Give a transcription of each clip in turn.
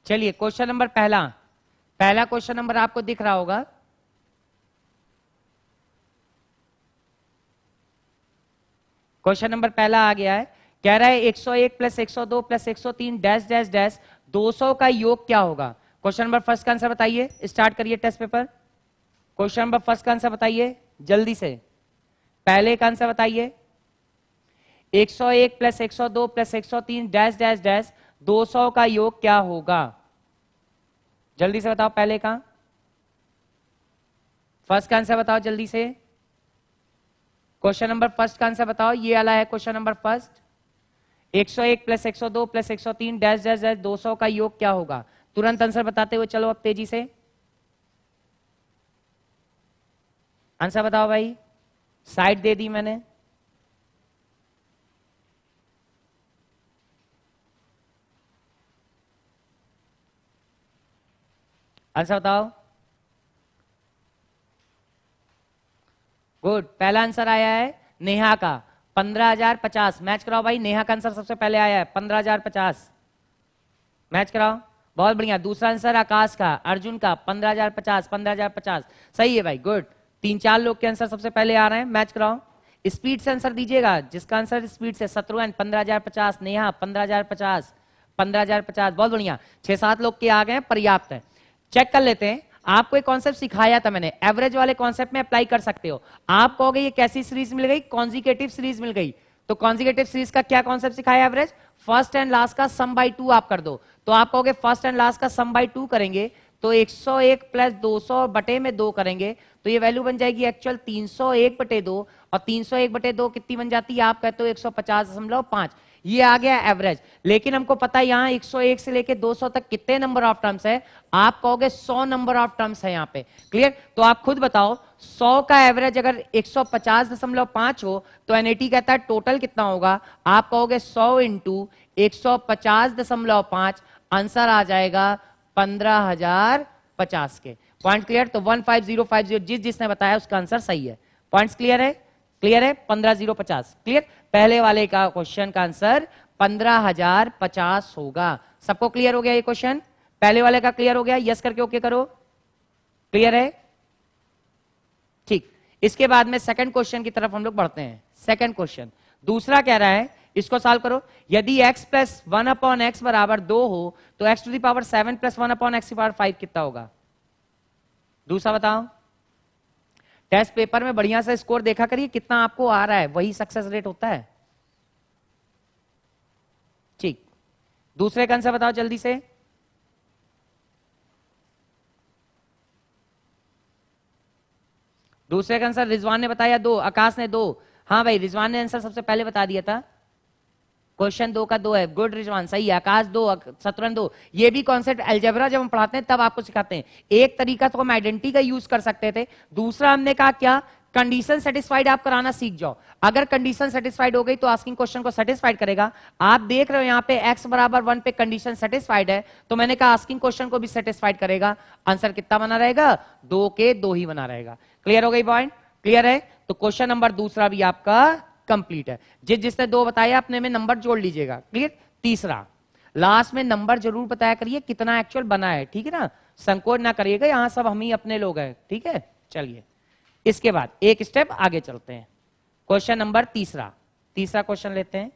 चलिए question number पहला question number आपको दिख रहा होगा। क्वेश्चन नंबर पहला आ गया है, कह रहा है 101 plus 102 plus 103 dash dash dash 200 का योग क्या होगा। क्वेश्चन नंबर फर्स्ट का आंसर बताइए, स्टार्ट करिए test paper. Question number first का आंसर बताइए जल्दी से, पहले का आंसर बताइए। 101 plus 102 plus 103 dash dash dash 200 का योग क्या होगा, जल्दी से बताओ। पहले का फर्स्ट का आंसर बताओ जल्दी से। क्वेश्चन नंबर फर्स्ट का आंसर बताओ, ये वाला है question number first. 101 plus 102 plus 103 dash dash dash 200 का योग क्या होगा। तुरंत आंसर बताते हुए चलो अब तेजी से आंसर बताओ भाई, साइड दे दी मैंने। आंसर बताओ। गुड, पहला आंसर आया है नेहा का 15,050। मैच कराओ भाई, नेहा का आंसर सबसे पहले आया है 15,050। मैच कराओ, बहुत बढ़िया। दूसरा आंसर आकाश का, अर्जुन का 15,050 15,050 सही है भाई, गुड। 3-4 लोग के आंसर सबसे पहले आ रहे हैं, मैच कराओ। स्पीड से आंसर दीजिएगा, जिसका आंसर स्पीड से। शत्रुघ्न 15,050, नेहा 15,050 15,050, बहुत बढ़िया। 6-7 लोग के आ गए, पर्याप्त है। चेक कर लेते हैं, आपको एक कॉन्सेप्ट सिखाया था मैंने, एवरेज वाले कॉन्सेप्ट में अप्लाई कर सकते हो। आप कहोगे ये कैसी सीरीज मिल गई, कॉन्जिकेटिव सीरीज मिल गई। तो कॉन्जिकेटिव सीरीज का क्या कॉन्सेप्ट सिखाया, एवरेज फर्स्ट एंड लास्ट का सम बाई 2 आप कर दो। तो आप कहोगे फर्स्ट एंड लास्ट का सम बाई 2 करेंगे तो 101 प्लस 200 बटे में 2 करेंगे तो ये वैल्यू बन जाएगी एक्चुअल 301 बटे 2, और 301 बटे 2 कितनी बन जाती है, आप कहते हो 150.5। ये आ गया एवरेज। लेकिन हमको पता है यहाँ 101 से लेके 200 तक कितने नंबर ऑफ टर्म्स है, आप कहोगे 100 नंबर ऑफ टर्म्स है यहाँ पे। क्लियर, तो आप खुद बताओ 100 का एवरेज अगर 150.5 हो तो NAT कहता है टोटल कितना होगा। आप कहोगे 100 इंटू 150.5, आंसर आ जाएगा 15,050 के। पॉइंट क्लियर, तो 15050 जिसने बताया उसका आंसर सही है। पॉइंट्स क्लियर है, क्लियर है, 15,050 क्लियर। पहले वाले का क्वेश्चन का आंसर 15,050 होगा। सबको क्लियर हो गया ये क्वेश्चन, पहले वाले का क्लियर हो गया, यस करके ओके करो, क्लियर है, ठीक। इसके बाद में सेकंड क्वेश्चन की तरफ हम लोग बढ़ते हैं। सेकंड क्वेश्चन दूसरा कह रहा है, इसको सॉल्व करो। यदि x प्लस 1/x बराबर 2 हो तो x to the power 7 plus 1/x की पावर 5 कितना होगा। दूसरा बताओ। टेस्ट पेपर में बढ़िया से स्कोर देखा करिए, कितना आपको आ रहा है वही सक्सेस रेट होता है, ठीक। दूसरे का आंसर बताओ जल्दी से। दूसरे का आंसर रिजवान ने बताया 2, आकाश ने 2। हाँ भाई, रिजवान ने आंसर सबसे पहले बता दिया था। क्वेश्चन 2 का 2 है, गुड रिजवान, सही है। आकाश 2, शत्रुघ्न 2। ये भी कॉन्सेप्ट अलजेब्रा जब हम पढ़ाते हैं तब आपको सिखाते हैं। एक तरीका तो हम आइडेंटिटी का यूज कर सकते थे, दूसरा हमने कहा क्या, कंडीशन सेटिस्फाइड आप कराना सीख जाओ। अगर कंडीशन सेटिस्फाइड हो गई तो आस्किंग क्वेश्चन को सेटिस्फाइड करेगा। आप देख रहे हो यहाँ पे x बराबर 1 पे कंडीशन सेटिस्फाइड है, तो मैंने कहा आस्किंग क्वेश्चन को भी सेटिस्फाइड करेगा। आंसर कितना बना रहेगा, 2 के 2 ही बना रहेगा। क्लियर हो गई पॉइंट, क्लियर है। तो क्वेश्चन नंबर दूसरा भी आपका कंप्लीट है। जिसने 2 बताया अपने में नंबर जोड़ लीजिएगा, क्लियर। तीसरा, लास्ट में नंबर जरूर बताया करिए कितना एक्चुअल बना है, ठीक है ना, संकोच ना करिएगा, यहां सब हम ही अपने लोग हैं, ठीक है। चलिए इसके बाद एक स्टेप आगे चलते हैं। क्वेश्चन नंबर तीसरा क्वेश्चन लेते हैं।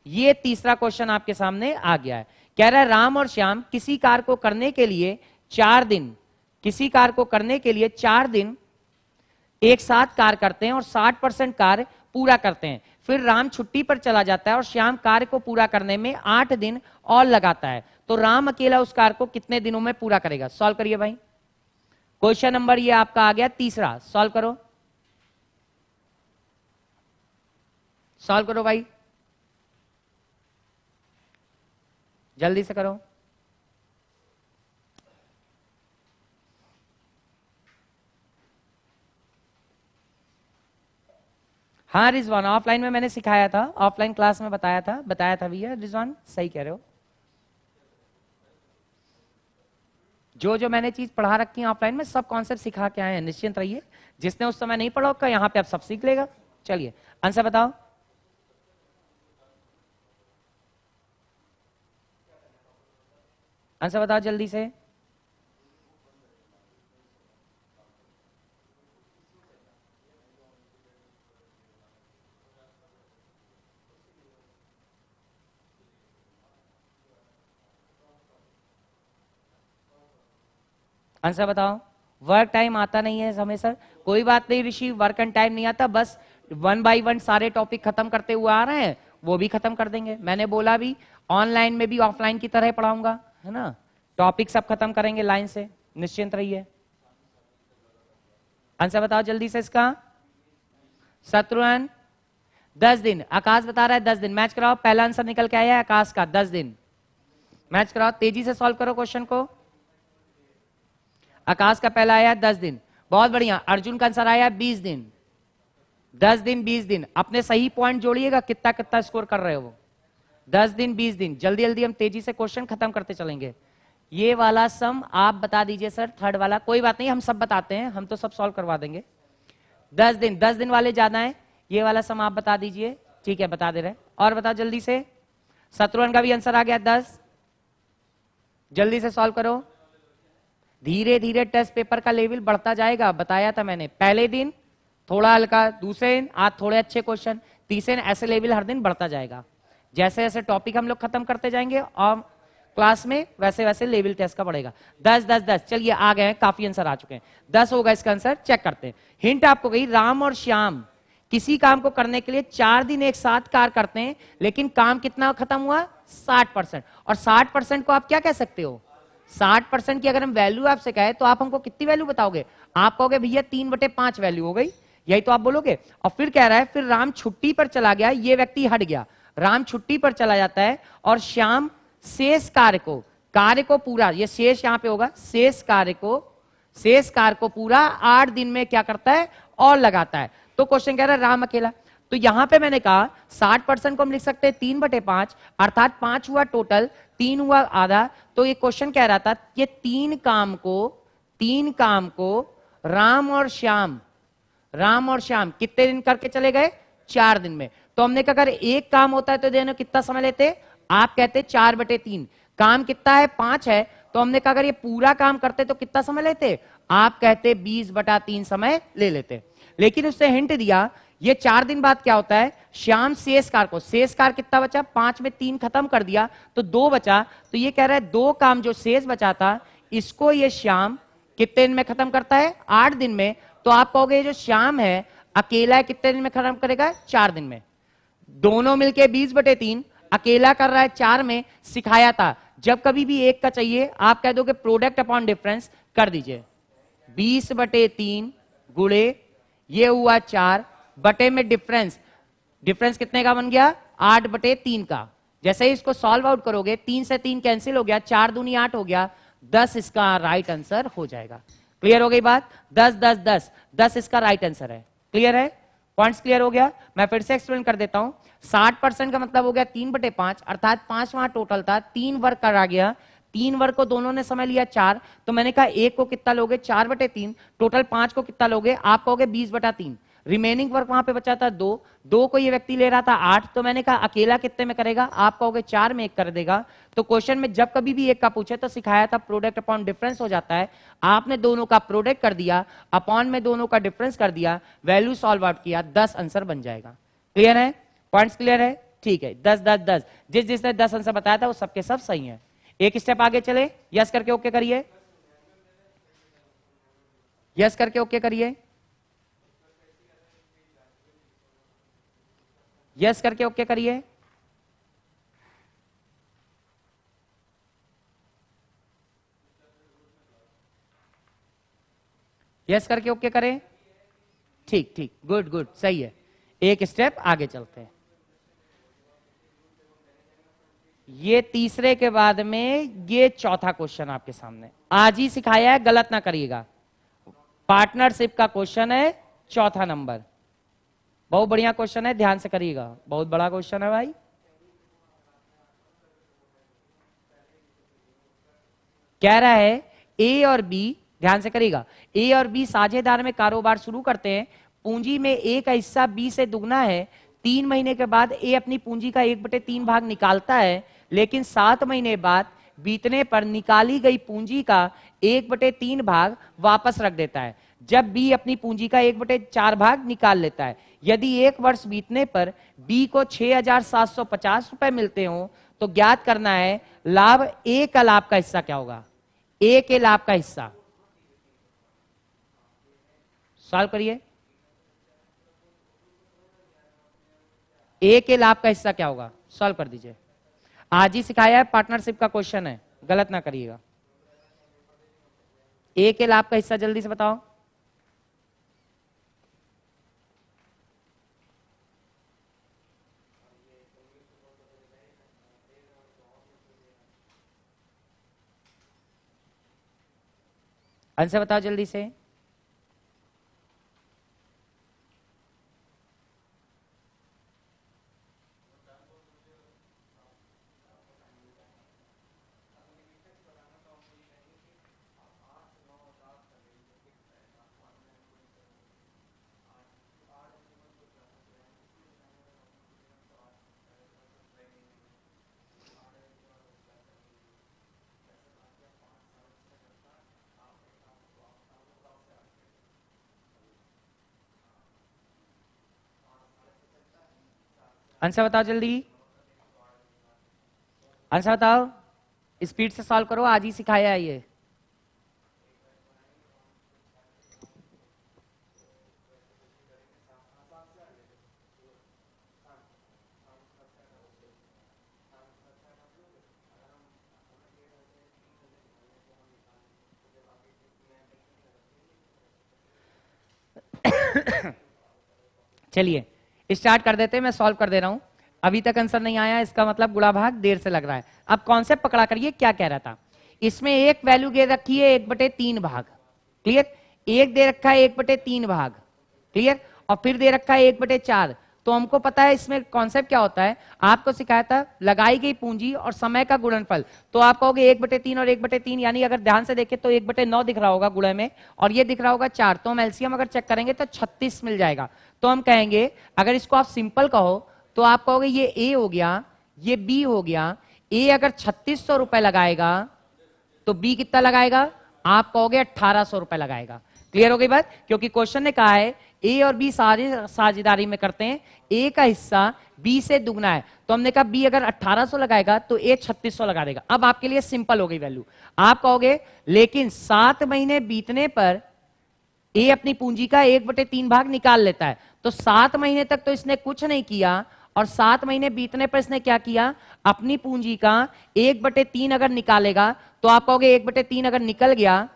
ये तीसरा क्वेश्चन आपके सामने आ गया है, कह रहा है राम और श्याम किसी कार्य को करने के लिए 4 दिन एक साथ कार्य करते हैं और 60% कार्य पूरा करते हैं। फिर राम छुट्टी पर चला जाता है और श्याम कार्य को पूरा करने में 8 दिन और लगाता है, तो राम अकेला उस कार्य को कितने दिनों में पूरा करेगा। सॉल्व करिए भाई। क्वेश्चन नंबर ये आपका आ गया तीसरा, सॉल्व करो, सॉल्व करो भाई, जल्दी से करो। हाँ रिजवान, ऑफलाइन में मैंने सिखाया था, ऑफलाइन क्लास में बताया था भैया, रिजवान सही कह रहे हो। जो मैंने चीज पढ़ा रखी है ऑफलाइन में सब कॉन्सेप्ट सिखा के आए हैं, निश्चिंत रहिए। जिसने उस समय नहीं पढ़ा होगा यहाँ पे आप सब सीख लेगा। चलिए आंसर बताओ। आंसर बताओ जल्दी से। आंसर बताओ। वर्क टाइम आता नहीं है समय सर, कोई बात नहीं ऋषि, वर्क एंड टाइम नहीं आता, बस 1 बाय 1 सारे टॉपिक खत्म करते हुए आ रहे हैं, वो भी खत्म कर देंगे। मैंने बोला भी ऑनलाइन में भी ऑफलाइन की तरह पढ़ाऊंगा, है ना। टॉपिक सब खत्म करेंगे लाइन से, निश्चिंत रहिए। आंसर बताओ जल्दी से इसका। शत्रुघ्न 10 दिन, आकाश बता रहा है 10 दिन। मैच कराओ, पहला आंसर निकल के आया है आकाश का 10 दिन। मैच कराओ, तेजी से सॉल्व करो क्वेश्चन को। आकाश का पहला आया 10 दिन, बहुत बढ़िया। अर्जुन का आंसर आया 20 दिन। 10 दिन 20 दिन, अपने सही पॉइंट जोड़िएगा, कितना कितना स्कोर कर रहे हो। 10 दिन 20 दिन, जल्दी जल्दी हम तेजी से क्वेश्चन खत्म करते चलेंगे। ये वाला सम आप बता दीजिए सर, थर्ड वाला। कोई बात नहीं, हम सब बताते हैं, हम तो सब सॉल्व करवा देंगे। 10 दिन, 10 दिन वाले ज्यादा है, ये वाला सम आप बता दीजिए। ठीक है, बता दे रहे। और बताओ जल्दी से। शत्रुघ्न का भी आंसर आ गया 10, जल्दी से सॉल्व करो। धीरे धीरे टेस्ट पेपर का लेवल बढ़ता जाएगा, बताया था मैंने। पहले दिन थोड़ा हल्का, दूसरे दिन आज थोड़े अच्छे क्वेश्चन, तीसरे दिन ऐसे लेवल हर दिन बढ़ता जाएगा। जैसे जैसे टॉपिक हम लोग खत्म करते जाएंगे और क्लास में, वैसे वैसे लेवल टेस्ट का बढ़ेगा। 10 10 10, चलिए आ गए हैं, काफी आंसर आ चुके हैं। 10 होगा इसका आंसर, चेक करते हैं। हिंट आपको गई, राम और श्याम किसी काम को करने के लिए 4 दिन एक साथ कार्य करते हैं, लेकिन काम कितना खत्म हुआ? 60%। और 60% को आप क्या कह सकते हो? 60% की अगर हम वैल्यू आपसे कहे तो आप हमको कितनी वैल्यू बताओगे? आप कहोगे भैया 3/5 वैल्यू हो गई, यही तो आप बोलोगे। और फिर कह रहा है फिर राम छुट्टी पर चला गया, ये व्यक्ति हट गया, राम छुट्टी पर चला जाता है और श्याम शेष कार्य को पूरा, ये शेष यहां पे होगा, शेष कार्य को पूरा 8 दिन में क्या करता है? और लगाता है। तो क्वेश्चन कह रहा है राम अकेला। तो यहां पे मैंने कहा 60% को हम लिख सकते हैं 3/5, अर्थात 5 हुआ टोटल, 3 हुआ आधा। तो ये क्वेश्चन कह रहा था ये तीन काम को राम और श्याम कितने दिन करके चले गए? 4 दिन में। तो हमने कहा अगर एक काम होता है तो देने कितना समय लेते? आप कहते 4/3। काम कितना है? 5 है। तो हमने कहा अगर ये पूरा काम करते तो कितना समय लेते? आप कहते 20/3 समय ले लेते। लेकिन उसने हिंट दिया ये 4 दिन बाद क्या होता है? श्याम शेष कार्य कितना बचा? 5 में 3 खत्म कर दिया तो 2 बचा। तो ये कह रहा है 2 काम जो शेष बचा था इसको ये श्याम कितने दिन में खत्म करता है? 8 दिन में। तो आप कहोगे जो श्याम है अकेला कितने दिन में खत्म करेगा? 4 दिन में। दोनों मिलके 20/3, अकेला कर रहा है 4 में। सिखाया था जब कभी भी एक का चाहिए आप कह दोगे प्रोडक्ट अपॉन डिफरेंस कर दीजिए। 20/3 गुणे ये हुआ 4 बटे में डिफरेंस कितने का बन गया? 8/3 का। जैसे ही इसको सॉल्व आउट करोगे 3 से 3 कैंसिल हो गया, 4 दूनी 8 हो गया, 10 इसका राइट आंसर हो जाएगा। क्लियर हो गई बात? 10 10 10 10 इसका राइट आंसर है। क्लियर है? पॉइंट्स क्लियर हो गया? मैं फिर से एक्सप्लेन कर देता हूं। 60% का मतलब हो गया 3/5, अर्थात 5 वहां टोटल था, 3 वर्क करा गया, 3 वर्क को दोनों ने समय लिया 4। तो मैंने कहा एक को कितना लोगे? 4/3, टोटल 5 को कितना लोगे? आप कहोगे 20/3। रिमेनिंग वर्क वहां पे बचा था 2 को ये व्यक्ति ले रहा था 8। तो मैंने कहा अकेला कितने में करेगा? आप कहोगे 4 में 1 कर देगा। तो क्वेश्चन में जब कभी भी एक का पूछे तो सिखाया था प्रोडक्ट अपॉन डिफरेंस हो जाता है। आपने दोनों का प्रोडक्ट कर दिया, अपॉन में दोनों का डिफरेंस कर दिया, वैल्यू सॉल्व आउट किया, 10 आंसर बन जाएगा। क्लियर है? पॉइंट्स क्लियर है? ठीक है। 10 10 10, जिसने 10 आंसर बताया था वो सबके सब सही है। एक स्टेप आगे चले, यस करके ओके करिए, यस करके ओके करिए, यस करके ओके करिए। यस करके ओके करें। ठीक ठीक, गुड गुड, सही है। एक स्टेप आगे चलते हैं। ये तीसरे के बाद में ये चौथा क्वेश्चन आपके सामने आज ही सिखाया है, गलत ना करिएगा। पार्टनरशिप का क्वेश्चन है, चौथा नंबर। बहुत बढ़िया क्वेश्चन है, ध्यान से करिएगा, बहुत बड़ा क्वेश्चन है भाई। कह रहा है ए और बी, ध्यान से करिएगा, ए और बी साझेदार में कारोबार शुरू करते हैं। पूंजी में ए का हिस्सा बी से दुगना है। 3 महीने के बाद ए अपनी पूंजी का 1/3 भाग निकालता है, लेकिन 7 महीने बाद बीतने पर निकाली गई पूंजी का 1/3 भाग वापस रख देता है, जब बी अपनी पूंजी का 1/4 भाग निकाल लेता है। यदि 1 वर्ष बीतने पर बी को 6,750 रुपए मिलते हो तो ज्ञात करना है लाभ ए का लाभ का हिस्सा क्या होगा। ए के लाभ का हिस्सा सॉल्व करिए। ए के लाभ का हिस्सा क्या होगा, सॉल्व कर दीजिए। आज ही सिखाया है, पार्टनरशिप का क्वेश्चन है, गलत ना करिएगा। ए के लाभ का हिस्सा जल्दी से बताओ। आंसर बताओ जल्दी से। आंसर बताओ जल्दी, आंसर बताओ, स्पीड से सॉल्व करो, आज ही सिखाया है ये। चलिए स्टार्ट कर देते हैं, मैं सॉल्व कर दे रहा हूं। अभी तक आंसर नहीं आया, इसका मतलब गुणा भाग देर से लग रहा है। अब कॉन्सेप्ट पकड़ा करिए, क्या कह रहा था। इसमें एक वैल्यू दे रखी है 1/3 भाग, क्लियर। एक दे रखा है 1/3 भाग, क्लियर। और फिर दे रखा है 1/4। तो हमको पता है इसमें कॉन्सेप्ट क्या होता है, आपको सिखाया था लगाई गई पूंजी और समय का गुणनफल। तो आप कहोगे 1/3 और 1/3, यानी अगर ध्यान से देखें तो 1/9 दिख रहा होगा गुणे में, और ये दिख रहा होगा 4। तो हम एलसीएम अगर चेक करेंगे तो 36 मिल जाएगा। तो हम कहेंगे, अगर इसको आप सिंपल कहो तो आप कहोगे ये ए हो गया, ये बी हो गया। ए अगर 3600 रुपए लगाएगा तो बी कितना लगाएगा, आप कहोगे 1800 रुपए लगाएगा। क्लियर हो गई बात, क्योंकि क्वेश्चन ने कहा है ए और बी साझेदारी में करते हैं, ए का हिस्सा बी से दुगना है। तो हमने कहा बी अगर 1800 लगाएगा तो ए 3600 लगा देगा। अब आपके लिए सिंपल हो गई वैल्यू। आप कहोगे लेकिन 7 महीने बीतने पर ए अपनी पूंजी का 1/3 भाग निकाल लेता है। तो 7 महीने तक तो इसने कुछ नहीं किया, और 7 महीने बीतने पर इसने क्या किया, अपनी पूंजी का 1/3 अगर निकालेगा तो आप कहोगे 1/3 अगर निकल गया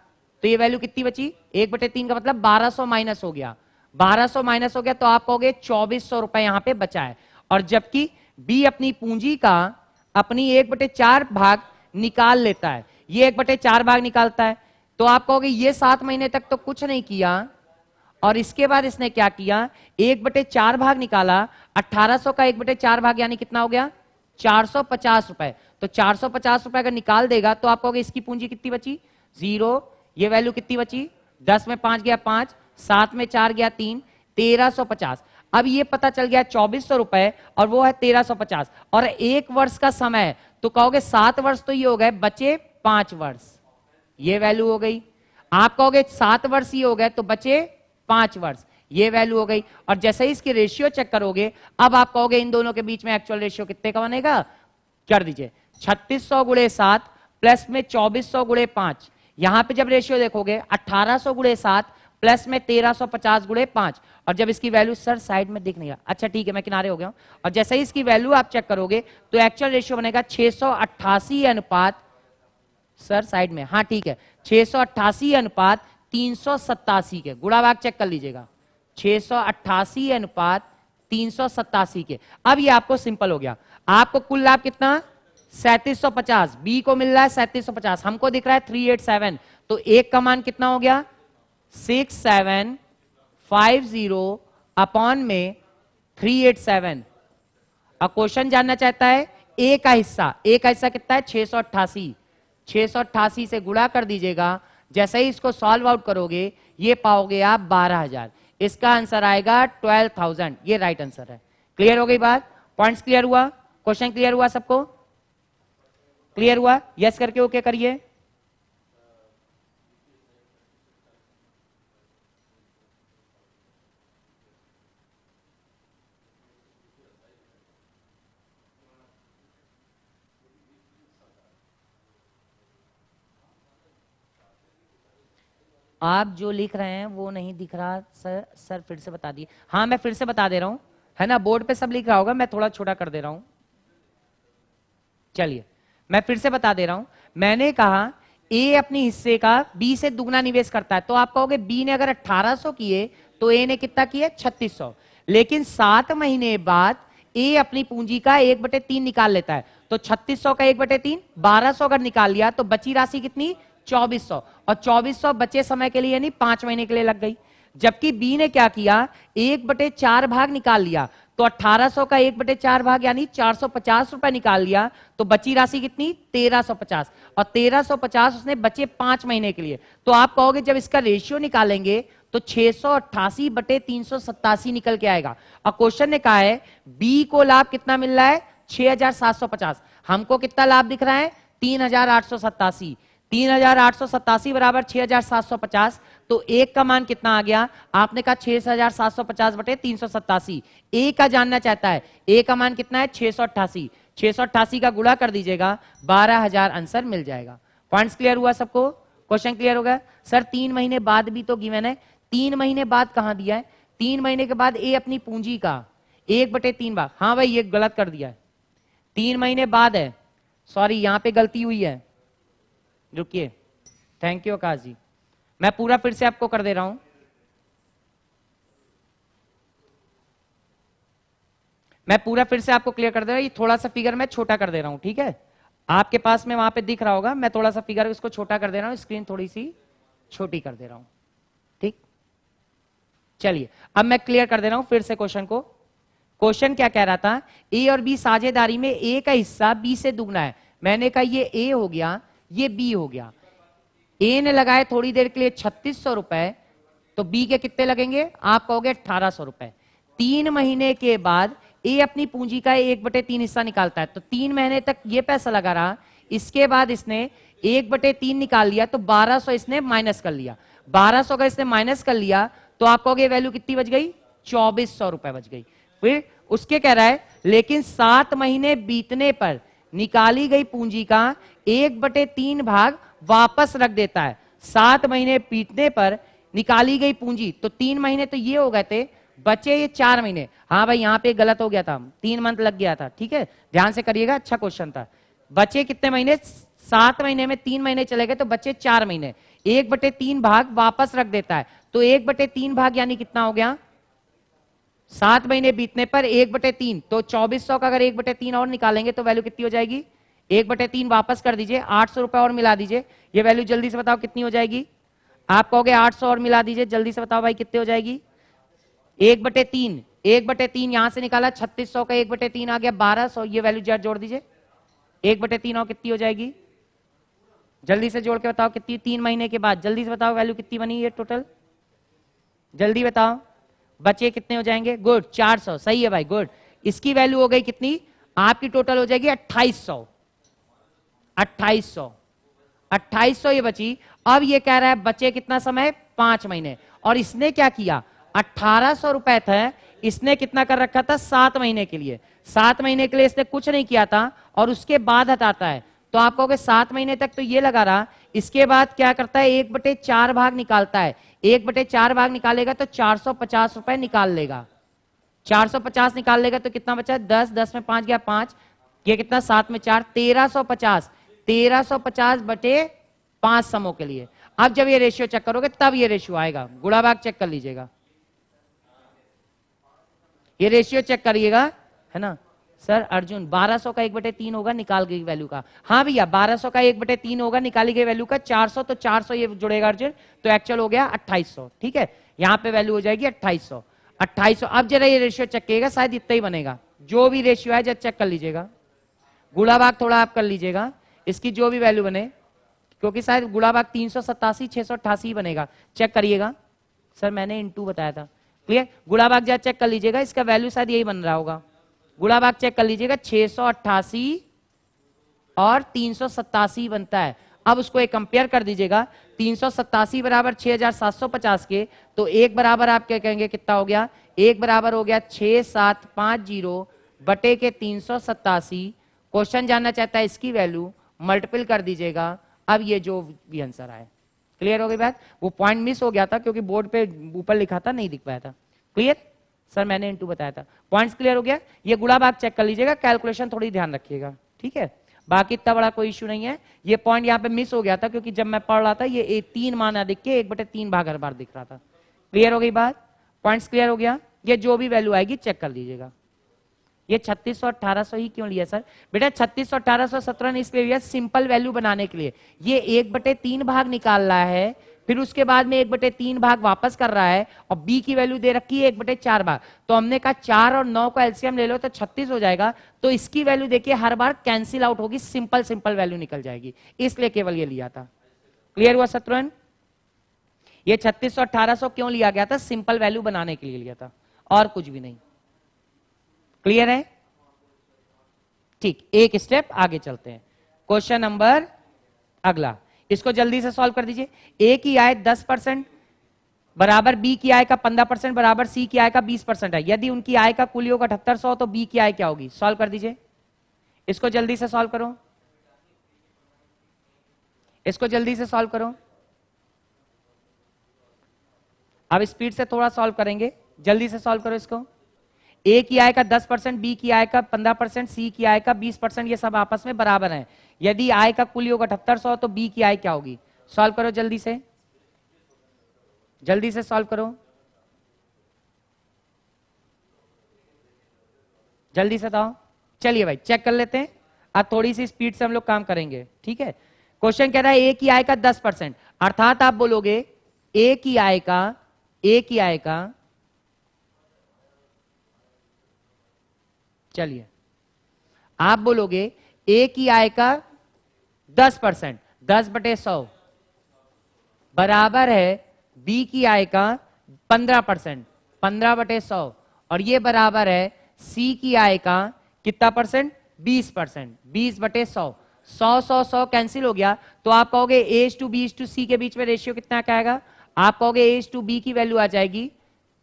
तो ये वैल्यू कितनी बची, 1/3 का मतलब 1200 माइनस हो गया। 1200 माइनस हो गया तो आप कहोगे 2400 रुपए यहां पे बचा है। और जबकि बी अपनी पूंजी का अपनी 1/4 भाग निकाल लेता है, ये 1/4 भाग निकालता है। तो आप कहोगे ये 7 महीने तक तो कुछ नहीं किया, और इसके बाद इसने क्या किया, 1/4 भाग निकाला। 1800 का 1/4 भाग यानी कितना हो गया, 450 रुपए। तो 450 रुपए अगर निकाल देगा तो आप कहोगे इसकी पूंजी कितनी बची, 0। ये वैल्यू कितनी बची, 10 में 5 गया 5, 7 में 4 गया 3, 1350। अब ये पता चल गया 2400 रुपए और वो है 1350, और 1 वर्ष का समय। तो कहोगे 7 वर्ष तो ये हो गए, बचे 5 वर्ष, ये वैल्यू हो गई। आप कहोगे 7 वर्ष ये हो गए तो बचे 5 वर्ष, ये वैल्यू हो गई। और जैसे ही इसकी रेशियो चेक करोगे, अब आप कहोगे इन दोनों के बीच में एक्चुअल रेशियो कितने का बनेगा, कर दीजिए 3600 गुणे 7 प्लस में 2400 गुणे 5। यहां पे जब रेशियो देखोगे 1800 गुणे 7 प्लस में 1350 गुणे 5। और जब इसकी वैल्यू, सर साइड में दिख नहीं रहा, अच्छा ठीक है मैं किनारे हो गया हूं। और जैसे ही इसकी वैल्यू आप चेक करोगे तो एक्चुअल रेशियो बनेगा 688 अनुपात, सर साइड में, हाँ ठीक है, 688 अनुपात 387 के। गुणा भाग चेक कर लीजिएगा, 688 अनुपात 387 के। अब ये आपको सिंपल हो गया। आपको कुल लाभ कितना, 3750, बी को मिल रहा है 3750, हमको दिख रहा है 387। तो एक का मान कितना हो गया, 6750 अपॉन में 387। अब क्वेश्चन जानना चाहता है ए का हिस्सा, ए का हिस्सा कितना है 688। 688 से गुणा कर दीजिएगा। जैसे ही इसको सॉल्व आउट करोगे ये पाओगे आप 12000। इसका आंसर आएगा 12000, ये राइट आंसर है। क्लियर हो गई बात, पॉइंट्स क्लियर हुआ, क्वेश्चन क्लियर हुआ सबको। क्लियर हुआ? यस करके ओके करिए। आप जो लिख रहे हैं वो नहीं दिख रहा सर। सर फिर से बता दिए। हाँ मैं फिर से बता दे रहा हूं, है ना, बोर्ड पे सब लिख रहा होगा, मैं थोड़ा छोटा कर दे रहा हूं। चलिए मैं फिर से बता दे रहा हूं। मैंने कहा ए अपने हिस्से का बी से दुगना निवेश करता है, तो आप कहोगे बी ने अगर 1800 किए तो ए ने कितना किए 3600। लेकिन 7 महीने बाद ए अपनी पूंजी का 1/3 निकाल लेता है, तो 3600 का 1/3 1200 अगर निकाल लिया तो बची राशि कितनी 2400, और 2400 बचे समय के लिए यानी 5 महीने के लिए लग गई। जबकि बी ने क्या किया 1/4 भाग निकाल लिया, तो 1800 का 1/4 भाग यानी 450 रुपए निकाल लिया, तो बची राशि कितनी 1350, और 1350 उसने बचे 5 महीने के लिए। तो आप कहोगे जब इसका रेशियो निकालेंगे तो 688/387 निकल के आएगा। और क्वेश्चन ने कहा है बी को लाभ कितना मिल रहा है 6750, हमको कितना लाभ दिख रहा है 3887। 3887 बराबर 6750, तो एक का मान कितना आ गया, आपने कहा 6750/387। ए का जानना चाहता है, ए का मान कितना है 688, 688 का गुणा कर दीजिएगा 12000 आंसर मिल जाएगा। पॉइंट्स क्लियर हुआ सबको? क्वेश्चन क्लियर हो गया? सर 3 महीने बाद भी तो गिवन है, 3 महीने बाद कहां दिया है? 3 महीने के बाद ए अपनी पूंजी का 1/3 भाग, हाँ भाई ये गलत कर दिया है, 3 महीने बाद है, सॉरी यहां पे गलती हुई है, रुकिए, थैंक यू आकाश जी, मैं पूरा फिर से आपको कर दे रहा हूं। मैं पूरा फिर से आपको क्लियर कर दे रहा हूं, ये थोड़ा सा फिगर मैं छोटा कर दे रहा हूं, ठीक है? आपके पास में वहां पे दिख रहा होगा, मैं थोड़ा सा फिगर इसको छोटा कर दे रहा हूं, स्क्रीन थोड़ी सी छोटी कर दे रहा हूं, ठीक? चलिए अब मैं क्लियर कर दे रहा हूं फिर से क्वेश्चन को। क्वेश्चन क्या कह रहा था, ए और बी साझेदारी में ए का हिस्सा बी से दुगना है। मैंने कहा ये ए हो गया, ये बी हो गया। ए ने लगाए थोड़ी देर के लिए 3600 रुपए, तो बी के कितने लगेंगे, आप कहोगे 1800 रुपए। 3 महीने के बाद ए अपनी पूंजी का 1/3 हिस्सा निकालता है, तो 3 महीने तक ये पैसा लगा रहा, इसके बाद इसने 1/3 निकाल लिया, तो 1200 इसने माइनस कर लिया। 1200 का इसने माइनस कर लिया, तो आप कहोगे वैल्यू कितनी बच गई 2400 रुपए बच गई। फिर उसके कह रहा है लेकिन 7 महीने बीतने पर निकाली गई पूंजी का 1/3 भाग वापस रख देता है। 7 महीने बीतने पर निकाली गई पूंजी, तो 3 महीने तो ये हो गए थे, बचे ये 4 महीने। हाँ भाई यहाँ पे गलत हो गया था, 3 मंथ लग गया था, ठीक है, ध्यान से करिएगा, अच्छा क्वेश्चन था। बचे कितने महीने, 7 महीने में 3 महीने चले गए, तो बचे 4 महीने। 1/3 भाग वापस रख देता है, तो 1/3 भाग यानी कितना हो गया 7 महीने बीतने पर 1/3, तो 2400 का अगर 1/3 और निकालेंगे तो वैल्यू कितनी हो जाएगी, 1/3 वापस कर दीजिए, 800 रुपए और मिला दीजिए, ये वैल्यू जल्दी से बताओ कितनी हो जाएगी। आप कहोगे 800 और मिला दीजिए, जल्दी से बताओ भाई कितनी हो जाएगी 1/3। 1/3 यहां से निकाला, 3600 का 1/3 आ गया 1200, ये वैल्यू जरा जोड़ दीजिए, 1/3 और कितनी हो जाएगी, जल्दी से जोड़ के बताओ कितनी, 3 महीने के बाद जल्दी से बताओ वैल्यू कितनी बनी है टोटल, जल्दी बताओ, बचे कितने हो जाएंगे, गुड 400, सही है भाई गुड। इसकी वैल्यू हो गई कितनी, आपकी टोटल हो जाएगी 2800, 2800 ये बची। अब ये कह रहा है बचे कितना समय 5 महीने, और इसने क्या किया 1800 रुपए था, इसने कितना कर रखा था 7 महीने के लिए, 7 महीने के लिए इसने कुछ नहीं किया था, और उसके बाद हटाता है, तो आप कहोगे 7 महीने तक तो ये लगा रहा, इसके बाद क्या करता है 1/4 भाग निकालता है, 1/4 भाग निकालेगा तो 450 रुपए निकाल लेगा, 450 निकाल लेगा तो कितना बचा 10, 10 में 5 गया 5, ये कितना 7 में 4, 1350, 1350/5 समों के लिए। अब जब ये रेशियो चेक करोगे तब ये रेशियो आएगा, गुणा भाग चेक कर लीजिएगा, ये रेशियो चेक करिएगा, है ना। सर अर्जुन 1200 का 1/3 होगा निकाल गई वैल्यू का, हाँ भैया 1200 का 1/3 होगा निकाली गई वैल्यू का, 400 तो 400 ये जुड़ेगा अर्जुन, तो एक्चुअल हो गया 2800, ठीक है, यहाँ पे वैल्यू हो जाएगी 2800। 2800 अब जरा ये रेशियो चेक करिएगा, शायद इतना ही बनेगा, जो भी रेशियो है जब चेक कर लीजिएगा, गुणा भाग थोड़ा आप कर लीजिएगा, इसकी जो भी वैल्यू बने, क्योंकि शायद गुणा भाग 387 688 बनेगा, चेक करिएगा। सर मैंने इनटू बताया था, क्लियर, गुणा भाग जरा चेक कर लीजिएगा, इसका वैल्यू शायद यही बन रहा होगा, गुणा भाग चेक कर लीजिएगा 688 और 387 बनता है। अब उसको एक कंपेयर कर दीजिएगा, 387 बराबर 6750 के, तो एक बराबर आप क्या कहेंगे, कितना हो गया, एक बराबर हो गया 6750 बटे के 387। क्वेश्चन जानना चाहता है इसकी वैल्यू, मल्टीपल कर दीजिएगा। अब ये जो भी आंसर आए, क्लियर हो गई बात। वो पॉइंट मिस हो गया था क्योंकि बोर्ड पे ऊपर लिखा था, नहीं दिख पाया था। क्लियर सर, मैंने इनटू बताया था। पॉइंट्स क्लियर हो गया। ये गुणा भाग चेक कर लीजिएगा, कैलकुलेशन थोड़ी ध्यान रखिएगा, ठीक है। बाकी इतना बड़ा कोई इश्यू नहीं है। ये पॉइंट यहाँ पे मिस हो गया था क्योंकि जब मैं पढ़ रहा था ये 3 मान दिख के 1/3 भाग हर बार दिख रहा था। क्लियर हो गई बात, पॉइंट्स क्लियर हो गया। ये जो भी वैल्यू आएगी चेक कर लीजिएगा। ये 3600 1800 ही क्यों लिया सर? बेटा 3600 1817 ने इसलिए लिया सिंपल वैल्यू बनाने के लिए। ये 1/3 भाग निकाल रहा है, फिर उसके बाद में 1/3 भाग वापस कर रहा है, और बी की वैल्यू दे रखी है 1/4 भाग। तो हमने कहा 4 और 9 का एलसीएम ले लो तो 36 हो जाएगा। तो इसकी वैल्यू देखिए हर बार कैंसिल आउट होगी, सिंपल वैल्यू निकल जाएगी, इसलिए केवल ये लिया था। क्लियर हुआ शत्रुघ्न? ये 3600 1800 क्यों लिया गया था? सिंपल वैल्यू बनाने के लिए लिया था, और कुछ भी नहीं। क्लियर है? ठीक, एक स्टेप आगे चलते हैं। क्वेश्चन नंबर अगला, इसको जल्दी से सॉल्व कर दीजिए। ए की आय 10% बराबर बी की आय का 15% बराबर सी की आय का 20% है। यदि उनकी आय का कुल योग 7800 तो बी की आय क्या होगी? सॉल्व कर दीजिए, इसको जल्दी से सॉल्व करो, इसको जल्दी से सॉल्व करो। अब स्पीड से थोड़ा सॉल्व करेंगे, जल्दी से सॉल्व करो इसको। ए की आय का 10%, बी की आय का 15%, सी की आय का 20%, ये सब आपस में बराबर हैं। यदि आय का कुल योग 7800 तो बी की आय क्या होगी? सॉल्व करो जल्दी से, जल्दी से सॉल्व करो, जल्दी से बताओ। चलिए भाई चेक कर लेते हैं, अब थोड़ी सी स्पीड से हम लोग काम करेंगे, ठीक है। क्वेश्चन कह रहा है ए की आय का 10%, अर्थात आप बोलोगे ए की आय का चलिए आप बोलोगे ए की आय का 10%, 10/100 बराबर है बी की आय का 15%, 15/100, और ये बराबर है सी की आय का कितना परसेंट? 20%, 20/100। 100 कैंसिल हो गया, तो आप कहोगे A/B/C के बीच में रेशियो कितना क्या आएगा? आप कहोगे A/B की वैल्यू आ जाएगी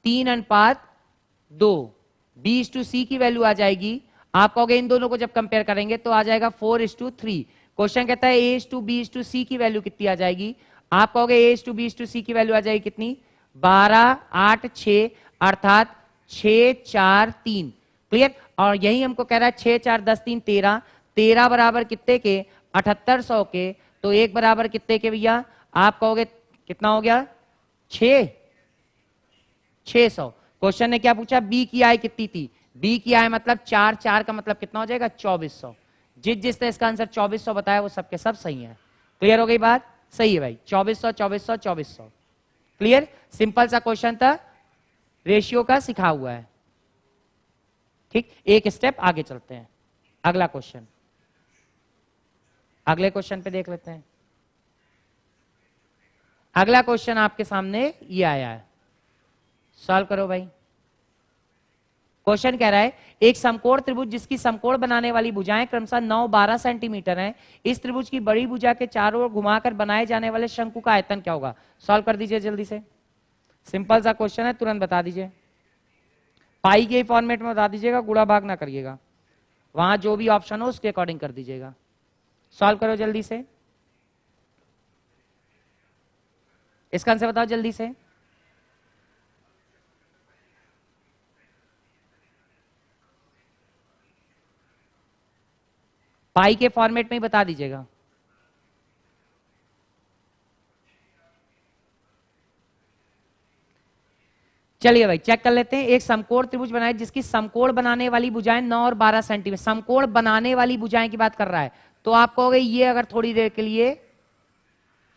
3:2, B/C की वैल्यू आ जाएगी, आप कहोगे इन दोनों को जब कंपेयर करेंगे तो आ जाएगा 4:3। क्वेश्चन कहता है A/B/C की वैल्यू कितनी आ जाएगी? आप कहोगे A/B/C की वैल्यू आ जाएगी कितनी? 12, 8, 6, अर्थात 6, 4, 3। क्लियर? और यही हमको कह रहा है 6, 4, 10, 3, 13, 13 बराबर कितने के? 7800 के। तो एक बराबर कितने के भैया? आप कहोगे कितना हो गया? 600। क्वेश्चन ने क्या पूछा? बी की आय कितनी थी? बी की आय मतलब 4, 4 का मतलब कितना हो जाएगा? 2400। जिसने इसका आंसर 2400 बताया वो सबके सब सही है। क्लियर हो गई बात? सही है भाई, 2400 2400 2400। क्लियर? सिंपल सा क्वेश्चन था, रेशियो का सिखा हुआ है। ठीक, एक स्टेप आगे चलते हैं। अगला क्वेश्चन, अगले क्वेश्चन पे देख लेते हैं। अगला क्वेश्चन आपके सामने ये आया है, सॉल्व करो भाई। क्वेश्चन कह रहा है एक समकोण त्रिभुज जिसकी समकोण बनाने वाली भुजाएं क्रमशः 9, 12 सेंटीमीटर हैं, इस त्रिभुज की बड़ी भुजा के चारों ओर घुमाकर बनाए जाने वाले शंकु का आयतन क्या होगा? सॉल्व कर दीजिए जल्दी से, सिंपल सा क्वेश्चन है, तुरंत बता दीजिए। पाई के फॉर्मेट में बता दीजिएगा, गुणा भाग ना करिएगा, वहां जो भी ऑप्शन हो उसके अकॉर्डिंग कर दीजिएगा। सॉल्व करो जल्दी से, इसका आंसर बताओ जल्दी से। पाई के फॉर्मेट में ही बता दीजिएगा। चलिए भाई चेक कर लेते हैं। एक समकोण त्रिभुज बनाए जिसकी समकोण बनाने वाली भुजाएं 9 और 12 सेंटीमीटर, समकोण बनाने वाली भुजाएं की बात कर रहा है। तो आप कहोगे ये अगर थोड़ी देर के लिए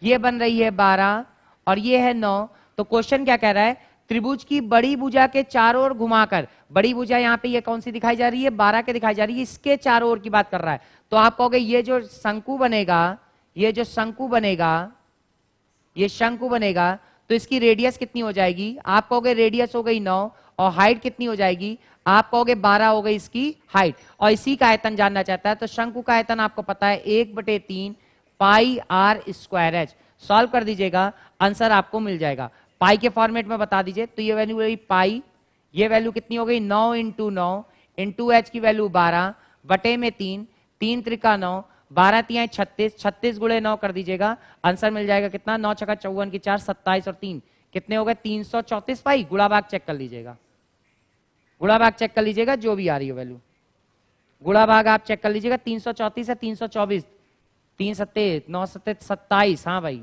ये बन रही है 12 और ये है 9, तो क्वेश्चन क्या कह रहा है? त्रिभुज की बड़ी भुजा के चारों ओर घुमाकर, बड़ी भुजा यहाँ पे ये कौन सी दिखाई जा रही है? 12 के दिखाई जा रही है, इसके चारों ओर की बात कर रहा है। तो आप कहोगे ये जो शंकु बनेगा, ये जो शंकु बनेगा, ये शंकु बनेगा, तो इसकी रेडियस कितनी हो जाएगी? आप कहोगे रेडियस हो गई 9 और हाइट कितनी हो जाएगी, आप कहोगे 12 हो गई इसकी हाइट, और इसी का आयतन जानना चाहता है, तो शंकु का आयतन आपको पता है 1/3 पाई आर स्क्वायर एच। सॉल्व कर दीजिएगा, आंसर आपको मिल जाएगा। पाई के फॉर्मेट में बता दीजिए, तो ये वैल्यू रही पाई, ये वैल्यू कितनी हो गई 9 इंटू 9 इंटू एच की वैल्यू 12 बटे में 3, 3 त्रिका 9, 12 तिहाई 36, 36 गुणे 9 कर दीजिएगा, आंसर मिल जाएगा कितना, 9 छक्का 54 की 4, 27 और 3 कितने हो गए 334 पाई। गुणा भाग चेक कर लीजिएगा, गुणा भाग चेक कर लीजिएगा, जो भी आ रही है वैल्यू, गुणा भाग आप चेक कर लीजिएगा, 334 है 324, 3 सत्ते 9 सत्ते 27, हाँ भाई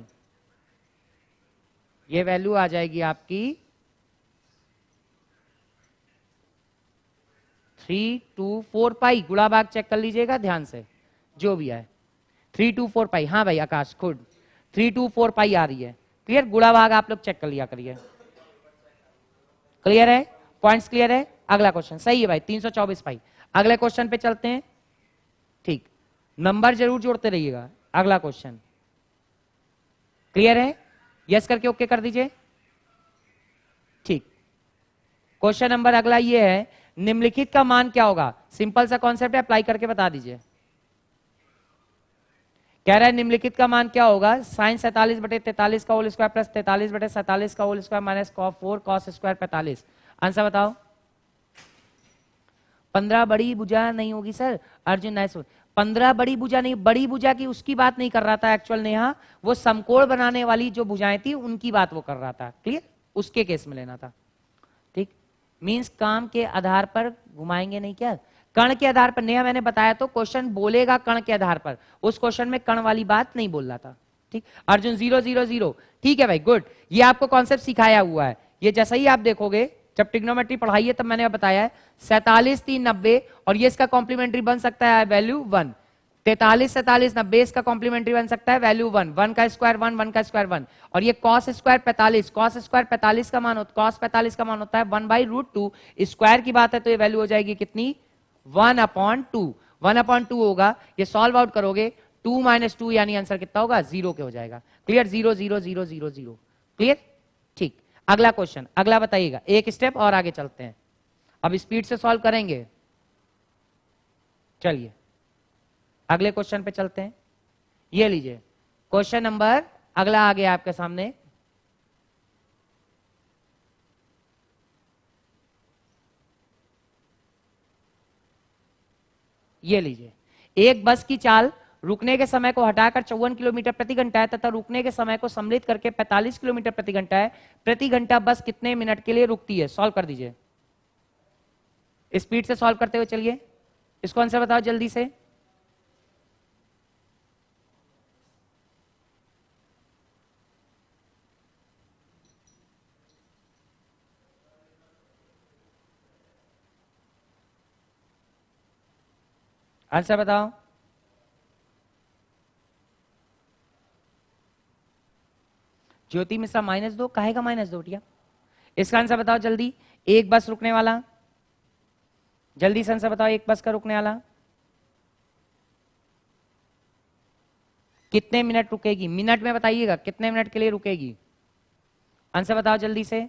ये वैल्यू आ जाएगी आपकी 324 पाई। गुणा भाग चेक कर लीजिएगा ध्यान से, जो भी है 324 पाई, हाँ भाई आकाश खुद 324 पाई आ रही है। क्लियर, गुणा भाग आप लोग चेक कर लिया करिए। क्लियर है, पॉइंट्स क्लियर है। अगला क्वेश्चन सही है भाई 324 पाई। अगले क्वेश्चन पे चलते हैं, ठीक, नंबर जरूर जोड़ते रहिएगा। अगला क्वेश्चन क्लियर है, यस करके ओके कर दीजिए। ठीक, क्वेश्चन नंबर अगला ये है, निम्नलिखित का मान क्या होगा। सिंपल सा कॉन्सेप्ट है, अप्लाई करके बता दीजिए। कह रहा है निम्नलिखित का मान क्या होगा, साइन 47/43 का होल स्क्वायर प्लस 43/47 का whole square minus cos 4 cos square 45। Answer बताओ। 15 बड़ी भुजा नहीं होगी सर, अर्जुन नाइस। 15 बड़ी भुजा नहीं, बड़ी भुजा की उसकी बात नहीं कर रहा था एक्चुअल नेहा, वो समकोण बनाने वाली जो भुजाएं थी उनकी बात वो कर रहा था। क्लियर, उसके केस में लेना था। ठीक, मींस काम के आधार पर घुमाएंगे नहीं, क्या कण के आधार पर। नेहा मैंने बताया तो क्वेश्चन बोलेगा कण के आधार पर, उस क्वेश्चन में कण वाली बात नहीं बोल रहा था। ठीक, अर्जुन 0 0 0, ठीक है भाई गुड, ये आपको कॉन्सेप्ट सिखाया हुआ है। ये जैसा ही आप देखोगे जब ट्रिग्नोमेट्री पढ़ाई है तब मैंने बताया है 47 3 90, और ये इसका कॉम्प्लीमेंट्री बन सकता है वैल्यू 1। 43 47 90 इसका कॉम्प्लीमेंट्री बन सकता है वैल्यू 1, 1 का स्क्वायर 1, 1 का स्क्वायर 1, और ये कॉस स्क्वायर 45, कॉस स्क्वायर 45 का मान होता है, कॉस 45 का मान होता है 1/√2। स्क्वायर की बात है तो ये वैल्यू हो जाएगी कितनी 1/2, 1/2 होगा। ये सॉल्व आउट करोगे 2 - 2 यानी आंसर कितना होगा 0 के हो जाएगा। क्लियर, 0 0 0 0 0। क्लियर, ठीक। अगला क्वेश्चन, अगला बताइएगा, एक स्टेप और आगे चलते हैं, अब स्पीड से सॉल्व करेंगे। चलिए अगले क्वेश्चन पे चलते हैं। ये लीजिए क्वेश्चन नंबर अगला आ गया आपके सामने। ये लीजिए, एक बस की चाल रुकने के समय को हटाकर 54 किलोमीटर प्रति घंटा है तथा रुकने के समय को सम्मिलित करके 45 किलोमीटर प्रति घंटा है। प्रति घंटा बस कितने मिनट के लिए रुकती है, सॉल्व कर दीजिए। स्पीड से सॉल्व करते हुए चलिए, इसको आंसर बताओ जल्दी से। आंसर बताओ। ज्योति मिश्रा -2, काहे का -2 टिया? इसका आंसर बताओ जल्दी। एक बस रुकने वाला, जल्दी से आंसर बताओ, एक बस का रुकने वाला कितने मिनट रुकेगी, मिनट में बताइएगा कितने मिनट के लिए रुकेगी। आंसर बताओ जल्दी से।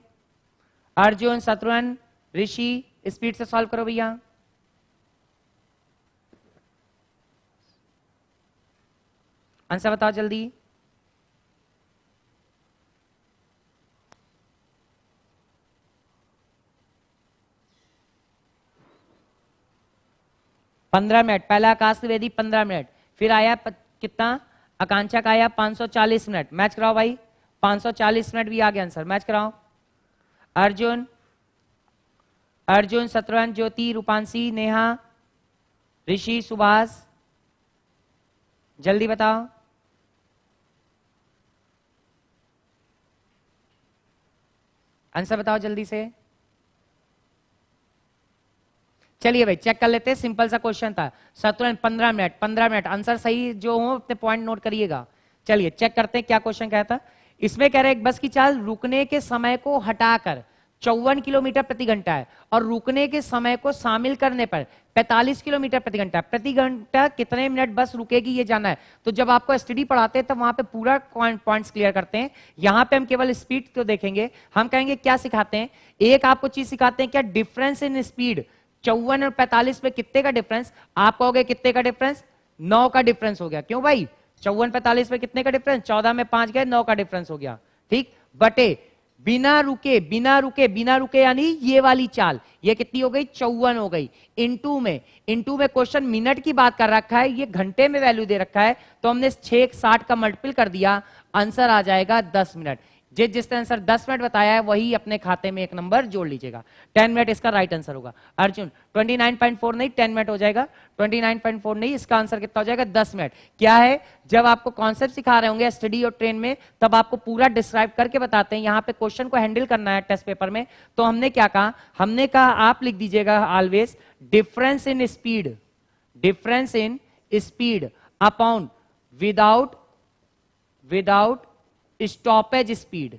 अर्जुन, शत्रुघ्न, ऋषि, स्पीड से सॉल्व करो भैया। आंसर बताओ जल्दी। पंद्रह मिनट, पहला आकाश त्रिवेदी 15 मिनट, फिर आया कितना, आकांक्षा का आया 540 मिनट। मैच कराओ भाई, 540 मिनट भी आ गया आंसर, मैच कराओ। अर्जुन, अर्जुन, शत्रुघ्न, ज्योति, रूपांशी, नेहा, ऋषि, सुभाष, जल्दी बताओ। आंसर बताओ जल्दी से। चलिए भाई चेक कर लेते हैं, सिंपल सा क्वेश्चन था। शत्रुघ्न 15 मिनट, 15 मिनट, आंसर सही जो हो अपने पॉइंट नोट करिएगा। चलिए चेक करते हैं क्या क्वेश्चन कहता। इसमें कह रहे एक बस की चाल रुकने के समय को हटाकर 54 किलोमीटर प्रति घंटा है, और रुकने के समय को शामिल करने पर 45 किलोमीटर प्रति घंटा। प्रति घंटा कितने मिनट बस रुकेगी ये जानना है। तो जब आपको एसटीडी पढ़ाते हैं तब वहां पे पूरा पॉइंट्स क्लियर करते हैं। यहां पे हम केवल स्पीड को देखेंगे। हम कहेंगे क्या सिखाते हैं, एक आपको चीज सिखाते हैं क्या, डिफरेंस इन स्पीड। 54 और 45 में कितने का डिफरेंस, आप कहोगे कितने का डिफरेंस, 9 का डिफरेंस हो गया। क्यों भाई, 54-45 में कितने का डिफरेंस, 14 में 5 गए, 9 का डिफरेंस हो गया। ठीक, बटे बिना रुके, बिना रुके, बिना रुके यानी ये वाली चाल, ये कितनी हो गई, 54 हो गई। इनटू में क्वेश्चन मिनट की बात कर रखा है, ये घंटे में वैल्यू दे रखा है, तो हमने 660 का मल्टीपल कर दिया, आंसर आ जाएगा 10 मिनट। जिसने आंसर 10 मिनट बताया है वही अपने खाते में एक नंबर जोड़ लीजिएगा। 10 मिनट इसका राइट आंसर होगा। अर्जुन 29.4 नहीं, 10 मिनट हो जाएगा। 29.4 नहीं, इसका आंसर कितना हो जाएगा, 10 मिनट। क्या है, जब आपको कॉन्सेप्ट सिखा रहे होंगे स्टडी और ट्रेन में, तब आपको पूरा डिस्क्राइब करके बताते हैं। यहाँ पे क्वेश्चन को हैंडल करना है टेस्ट पेपर में, तो हमने क्या कहा, हमने कहा आप लिख दीजिएगा always difference in speed, difference in speed upon without stoppage speed,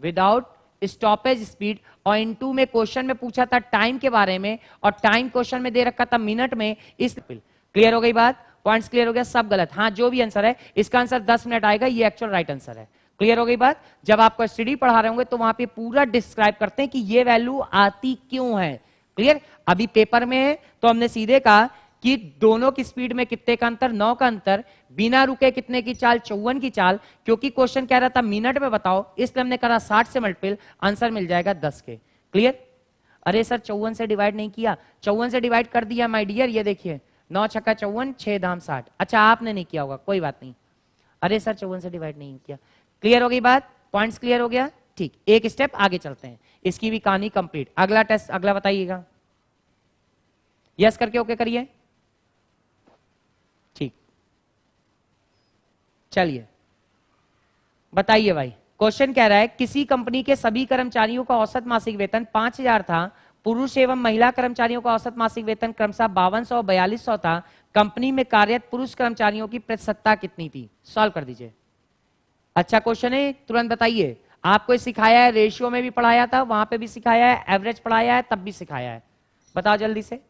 without stoppage speed. और इनटू में क्वेश्चन में पूछा था टाइम के बारे में, और टाइम क्वेश्चन में दे रखा था मिनट में। इस क्लियर हो गई बात, पॉइंट्स क्लियर हो गया, सब गलत। हाँ, जो भी आंसर है इसका आंसर 10 मिनट आएगा, ये एक्चुअल राइट आंसर है। क्लियर हो गई बात। जब आपको स्टडी पढ़ा रहे होंगे तो वहां पे पूरा डिस्क्राइब करते हैं कि ये वैल्यू आती क्यों है। क्लियर, अभी पेपर में है तो हमने सीधे कहा कि दोनों की स्पीड में कितने का अंतर, 9 का अंतर, बिना रुके कितने की चाल, 54 की चाल। क्योंकि क्वेश्चन कह रहा था मिनट में बताओ, इसलिए हमने करा 60 से मल्टीपल, आंसर मिल जाएगा 10 के। क्लियर, अरे सर 54 से डिवाइड नहीं किया, 54 से डिवाइड कर दिया माय डियर, ये देखिए 9 छक्का 54, 6 दाम 60। अच्छा आपने नहीं किया होगा, कोई बात नहीं। अरे सर 54 से डिवाइड नहीं किया। क्लियर हो गई बात, पॉइंट्स क्लियर हो गया। ठीक, एक स्टेप आगे चलते हैं, इसकी भी कहानी कंप्लीट। अगला टेस्ट, अगला बताइएगा, यस करके ओके करिए। ठीक, चलिए बताइए भाई। क्वेश्चन कह रहा है किसी कंपनी के सभी कर्मचारियों का औसत मासिक वेतन 5000 था, पुरुष एवं महिला कर्मचारियों का औसत मासिक वेतन क्रमशः 5200 और 4200 था। कंपनी में कार्यरत पुरुष कर्मचारियों की प्रतिशतता कितनी थी, सॉल्व कर दीजिए। अच्छा क्वेश्चन है, तुरंत बताइए। आपको सिखाया है, रेशियो में भी पढ़ाया था, वहां पे भी सिखाया है, एवरेज पढ़ाया है, तब भी सिखाया है। बताओ जल्दी से।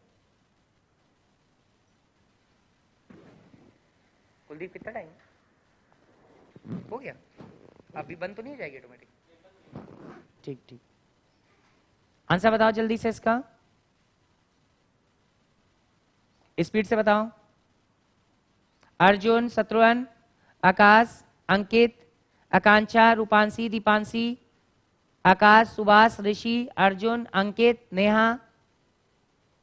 कुलदीप कितना टाइम हो गया, अभी बंद तो नहीं हो जाएगी ऑटोमेटिक। ठीक ठीक, आंसर बताओ जल्दी से इसका, स्पीड से बताओ। अर्जुन, शत्रुघ्न, आकाश, अंकित, आकांक्षा, रूपांशी, दीपांशी, आकाश, सुभाष, ऋषि, अर्जुन, अंकित, नेहा,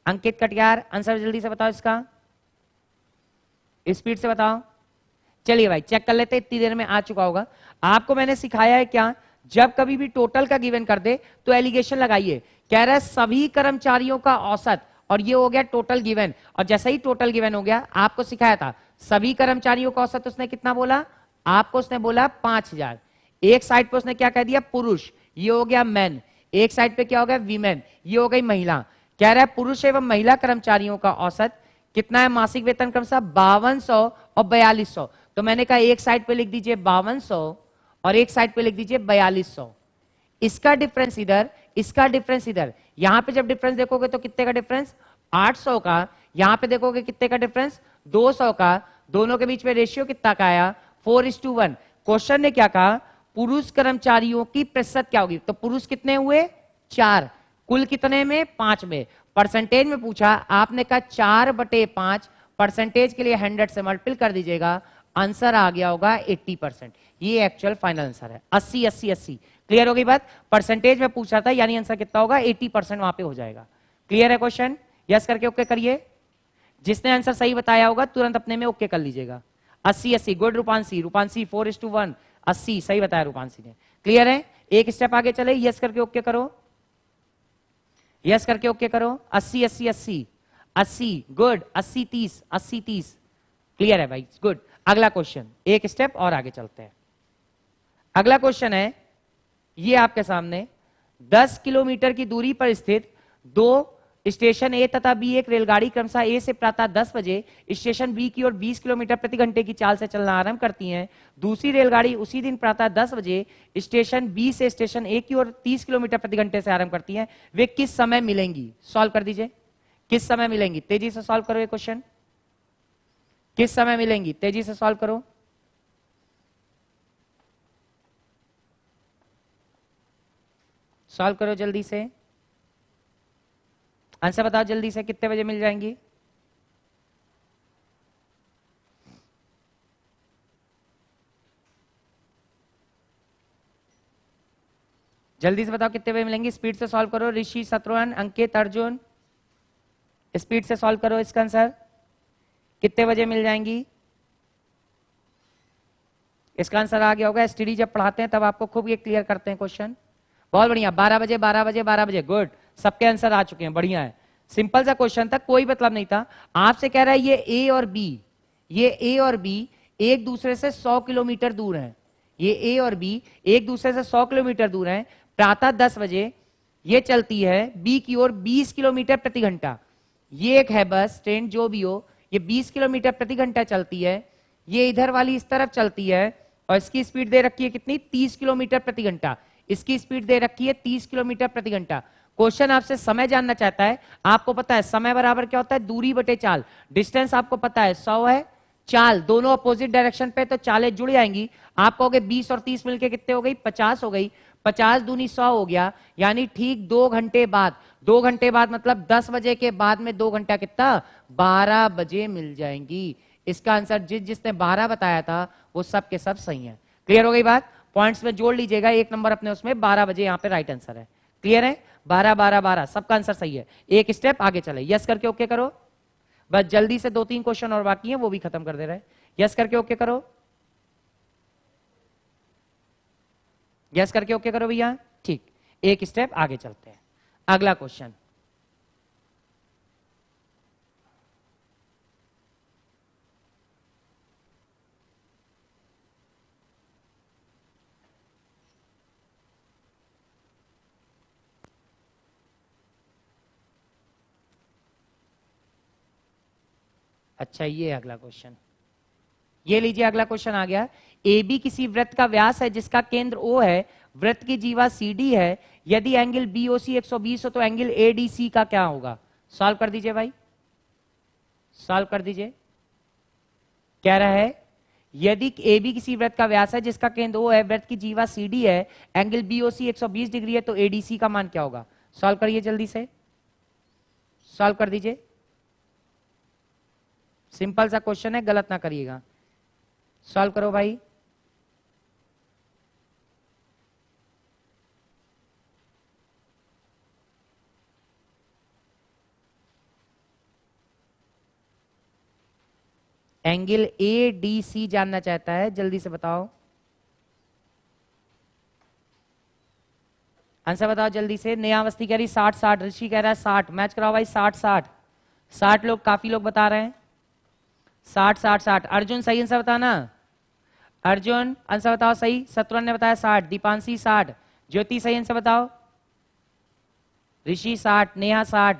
अंकित कटियार। आंसर जल्दी से बताओ इसका, स्पीड से बताओ। चलिए भाई चेक कर लेते, इतनी देर में आ चुका होगा। आपको मैंने सिखाया है क्या, जब कभी भी टोटल का गिवन कर दे तो एलिगेशन लगाइए। कह रहा है सभी कर्मचारियों का औसत, और ये हो गया टोटल गिवन। और जैसा ही टोटल गिवन हो गया, आपको सिखाया था सभी कर्मचारियों का औसत उसने कितना बोला, आपको उसने बोला 5000। एक साइड पे उसने क्या कह दिया, पुरुष, ये हो गया मैन। एक साइड पे क्या हो गया, वीमेन, ये हो गई महिला। कह रहा है पुरुष एवं महिला कर्मचारियों का औसत कितना है, मासिक वेतन क्रमशः 5200 और 4200। तो मैंने कहा एक साइड पे लिख दीजिए 5200 और एक साइड पे लिख दीजिए 4200। इसका डिफरेंस इधर, इसका डिफरेंस इधर। यहां पे जब डिफरेंस देखोगे तो कितने का डिफरेंस, 800 का। यहां पे देखोगे कितने का डिफरेंस, 200 का। दोनों के बीच में रेशियो कितना का आया, 4:1। क्वेश्चन ने क्या कहा, पुरुष कर्मचारियों की प्रतिशत क्या होगी, तो पुरुष कितने हुए, 4, कुल कितने में, 5 में। परसेंटेज में पूछा, आपने कहा 4/5, परसेंटेज के लिए 100 से मल्टीपल कर दीजिएगा, आंसर आ गया होगा 80%। ये एक्चुअल फाइनल आंसर है, 80 80 80। क्लियर हो गई बात, परसेंटेज में पूछा था, यानी आंसर कितना होगा, 80% वहां पे हो जाएगा। क्लियर है क्वेश्चन, यस करके ओके करिए। जिसने आंसर सही बताया होगा तुरंत अपने में ओके कर लीजिएगा। 80 80, गुड रूपांशी, रूपांशी 4:1, 80 सही बताया रूपांशी ने। क्लियर है, एक स्टेप आगे चले, यस करके ओके करो, यस करके ओके करो। 80 80 80 80, गुड। 80 30, 80 30, क्लियर है भाई, गुड। अगला क्वेश्चन, एक स्टेप और आगे चलते हैं। अगला क्वेश्चन है ये आपके सामने, 10 किलोमीटर की दूरी पर स्थित दो स्टेशन ए तथा बी एक रेलगाड़ी क्रमशः ए से प्रातः 10 बजे स्टेशन बी की ओर 20 किलोमीटर प्रति घंटे की चाल से चलना आरंभ करती हैं। दूसरी रेलगाड़ी उसी दिन प्रातः 10 बजे स्टेशन बी से स्टेशन ए की ओर 30 किलोमीटर प्रति घंटे से आरंभ करती हैं। वे किस समय मिलेंगी? सॉल्व कर दीजिए। किस समय मिलेंगी? तेजी से सॉल्व करो ये क्वेश्चन। किस समय मिलेंगी? तेजी से सॉल्व करो। सॉल्व करो जल्दी से, आंसर बताओ जल्दी से, कितने बजे मिल जाएंगी? जल्दी से बताओ कितने बजे मिलेंगी। स्पीड से सॉल्व करो। ऋषि, शत्रुघ्न, अंकित, अर्जुन, स्पीड से सॉल्व करो इसका आंसर। कितने बजे मिल जाएंगी? इसका आंसर आ गया होगा। एसटीडी जब पढ़ाते हैं तब आपको खूब ये क्लियर करते हैं क्वेश्चन। बहुत बढ़िया। 12 बजे 12 बजे 12 बजे, गुड। सबके आंसर आ चुके हैं, बढ़िया है। सिंपल सा क्वेश्चन था, कोई मतलब नहीं था। आपसे कह रहा है ये ए और बी, ये ए और बी एक दूसरे से 100 किलोमीटर दूर हैं। ये ए और बी एक दूसरे से 100 किलोमीटर दूर हैं। प्रातः 10 बजे ये चलती है बी की ओर 20 किलोमीटर प्रति घंटा। ये एक है बस ट्रेन, जो भी हो, ये 20 किलोमीटर प्रति घंटा चलती है। ये इधर वाली इस तरफ चलती है और इसकी स्पीड दे रखी है कितनी? 30 किलोमीटर प्रति घंटा। इसकी स्पीड दे रखी है 30 किलोमीटर प्रति घंटा। क्वेश्चन आपसे समय जानना चाहता है। आपको पता है समय बराबर क्या होता है? दूरी बटे चाल। डिस्टेंस आपको पता है 100 है, चाल दोनों अपोजिट डायरेक्शन पे, तो चालें जुड़ जाएंगी। आप कहोगे 20 और 30 मिलके कितने हो गई? 50 हो गई। 50 दूनी 100 हो गया, यानी ठीक 2 घंटे बाद। 2 घंटे बाद मतलब 10 बजे के बाद में 2 घंटा कितना? 12 बजे मिल जाएंगी। इसका आंसर जिसने 12 बताया था वो सब के सब सही है। क्लियर हो गई बात? पॉइंट्स में जोड़ लीजिएगा, 1 नंबर अपने उसमें 12 बजे यहाँ पे राइट आंसर है। क्लियर है? 12 12 12 सबका आंसर सही है। एक स्टेप आगे चले, यस करके ओके करो। बस जल्दी से 2-3 क्वेश्चन और बाकी हैं, वो भी खत्म कर दे रहे हैं। यस करके ओके करो, यस करके ओके करो भैया। ठीक, एक स्टेप आगे चलते हैं। अगला क्वेश्चन, अच्छा ये अगला क्वेश्चन, ये लीजिए अगला क्वेश्चन आ गया। ए बी किसी वृत्त का व्यास है जिसका केंद्र ओ है, वृत्त की जीवा सी डी है। यदि एंगल बी ओ सी 120 हो तो एंगल ए डी सी का क्या होगा? सॉल्व कर दीजिए भाई, सॉल्व कर दीजिए। कह रहा है यदि ए बी किसी वृत्त का व्यास है जिसका केंद्र ओ है, वृत्त की जीवा सी डी है, एंगल बी ओ सी 120 डिग्री है, तो ए डी सी का मान क्या होगा? सॉल्व करिए जल्दी से, सॉल्व कर दीजिए। सिंपल सा क्वेश्चन है, गलत ना करिएगा। सॉल्व करो भाई। एंगल ए डी सी जानना चाहता है, जल्दी से बताओ, आंसर बताओ जल्दी से। नेहावस्ती कह रही 60 60, ऋषि कह रहा है 60। मैच कराओ भाई, 60 60 60 लोग, काफी लोग बता रहे हैं 60 60 60। अर्जुन सही आंसर बताना, अर्जुन आंसर बताओ सही। शत्रुघ्न ने बताया 60, दीपांशी 60, ज्योति सही आंसर बताओ। ऋषि 60, नेहा 60,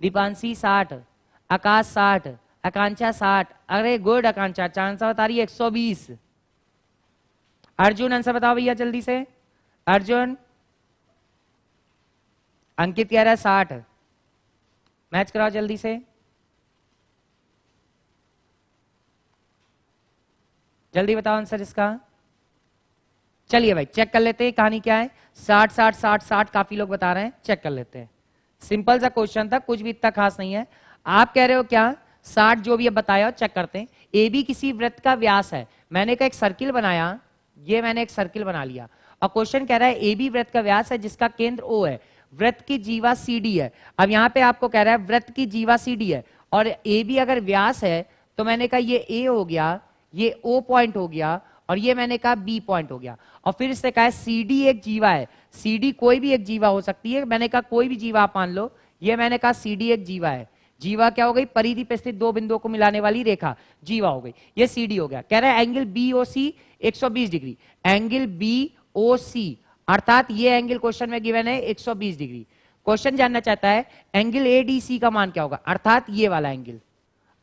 दीपांशी 60, आकाश 60, आकांक्षा 60। अरे गुड आकांक्षा, आंसर बता रही है 120। अर्जुन आंसर बताओ भैया जल्दी से, अर्जुन। अंकित कह रहा है 60। मैच कराओ जल्दी से, जल्दी बताओ आंसर इसका। चलिए भाई चेक कर लेते हैं कहानी क्या है। 60 60 60 60 काफी लोग बता रहे हैं, चेक कर लेते हैं। सिंपल सा क्वेश्चन था, कुछ भी इतना खास नहीं है। आप कह रहे हो क्या 60 जो भी अब बताया, चेक करते हैं। ए बी किसी वृत्त का व्यास है, मैंने का एक सर्किल बनाया, ये मैंने एक सर्किल बना लिया और क्वेश्चन कह रहा है ए बी वृत्त का व्यास है जिसका केंद्र ओ है, वृत्त की जीवा सी डी है। अब यहां पे आपको कह रहा है वृत्त की जीवा सी डी है और ए बी अगर व्यास है तो मैंने कहा ये ए हो गया, ये ओ पॉइंट हो गया और ये मैंने कहा बी पॉइंट हो गया। और फिर इससे कहा सी डी एक जीवा है, सी डी कोई भी एक जीवा हो सकती है, मैंने कहा कोई भी जीवा आप मान लो, ये मैंने कहा सी डी एक जीवा है। जीवा क्या हो गई? परिधि पे स्थित दो बिंदुओं को मिलाने वाली रेखा, जीवा हो गई। ये सी डी हो गया। कह रहा है एंगल बी ओ सी 120 डिग्री, एंगल बी ओ सी अर्थात ये एंगल क्वेश्चन में गिवन है 120 डिग्री। क्वेश्चन जानना चाहता है एंगल एडीसी का मान क्या होगा, अर्थात ये वाला एंगल।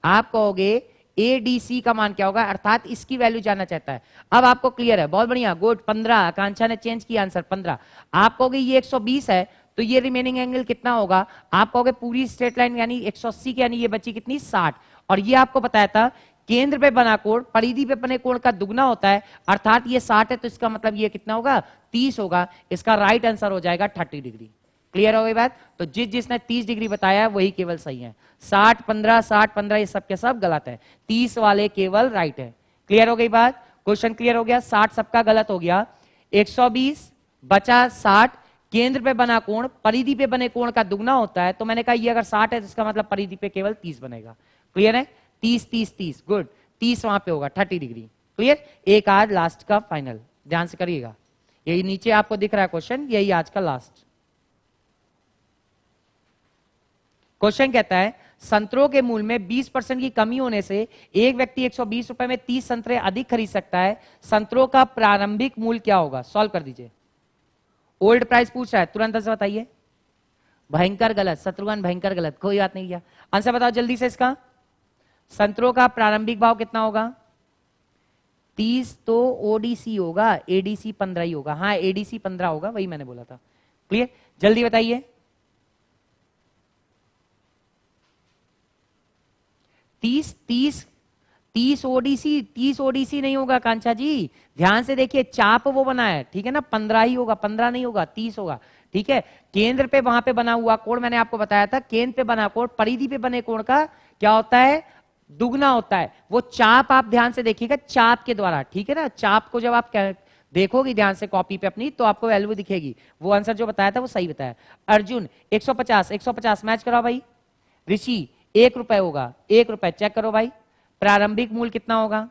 आप कहोगे एडीसी का मान क्या होगा, अर्थात इसकी वैल्यू जानना चाहता है। अब आपको क्लियर है, बहुत बढ़िया, गुड। 15, आकांक्षा ने चेंज किया आंसर 15। आप कहोगे ये 120 है, तो ये रिमेनिंग एंगल कितना होगा, आप कहोगे पूरी स्ट्रेट लाइन यानी 180 की, यानी ये बची कितनी 60। और ये आपको बताया था केंद्र पे बना कोण परिधि पे बने कोण का दुगना होता है, अर्थात ये 60 है, तो इसका मतलब ये कितना होगा 30 होगा। इसका राइट आंसर हो जाएगा 30 डिग्री। क्लियर हो गई बात। तो जिसने 30 डिग्री बताया है वही केवल सही है। 60 15 60 15 ये सब के सब गलत है, 30 वाले केवल राइट है। क्लियर हो गई बात, क्वेश्चन क्लियर हो गया। 60 सबका गलत हो गया, 120 बचा 60। केंद्र पे बना कोण परिधि पे बने कोण का दुगना होता है, तो मैंने कहा ये अगर 60 है तो इसका मतलब परिधि पे केवल 30 बनेगा। क्लियर है, 30 30 30, गुड। 30 वहां पे होगा 30 डिग्री। क्लियर। एक आज लास्ट का फाइनल, ध्यान से करिएगा, यही नीचे आपको दिख रहा है क्वेश्चन, यही आज का लास्ट क्वेश्चन। कहता है संतरों के मूल्य में 20% की कमी होने से एक व्यक्ति 120 रुपए में 30 संतरे अधिक खरीद सकता है। संतरों का प्रारंभिक मूल्य क्या होगा, सॉल्व कर दीजिए। ओल्ड प्राइस पूछ रहा है, तुरंत से बताइए। भयंकर गलत शत्रुघ्न, भयंकर गलत, कोई बात नहीं किया। आंसर बताओ जल्दी से इसका। संतरों का प्रारंभिक भाव कितना होगा, 30 तो ओडीसी होगा, एडीसी 15 ही होगा। हाँ एडीसी 15 होगा, वही मैंने बोला था। क्लियर, जल्दी बताइए। 30 ओडीसी, 30 ओडीसी नहीं होगा कांचा जी, ध्यान से देखिए, चाप वो बना है, ठीक है ना, 15 ही होगा, 15 नहीं होगा, 30 होगा। ठीक है, केंद्र पे वहां पे बना हुआ कोण मैंने आपको बताया था, केंद्र पे बना कोण परिधि पे बने कोण का क्या होता है, दुगना होता है। वो चाप आप ध्यान से देखिएगा, चाप के द्वारा, ठीक है ना, चाप को जब आप देखोगे ध्यान से कॉपी पे अपनी, तो आपको वैल्यू दिखेगी। वो आंसर जो बताया था वो सही बताया। अर्जुन 150 मैच कराओ भाई। ऋषि 1 रुपए होगा, 1 रुपए, चेक करो भाई। प्रारंभिक मूल्य कितना होगा,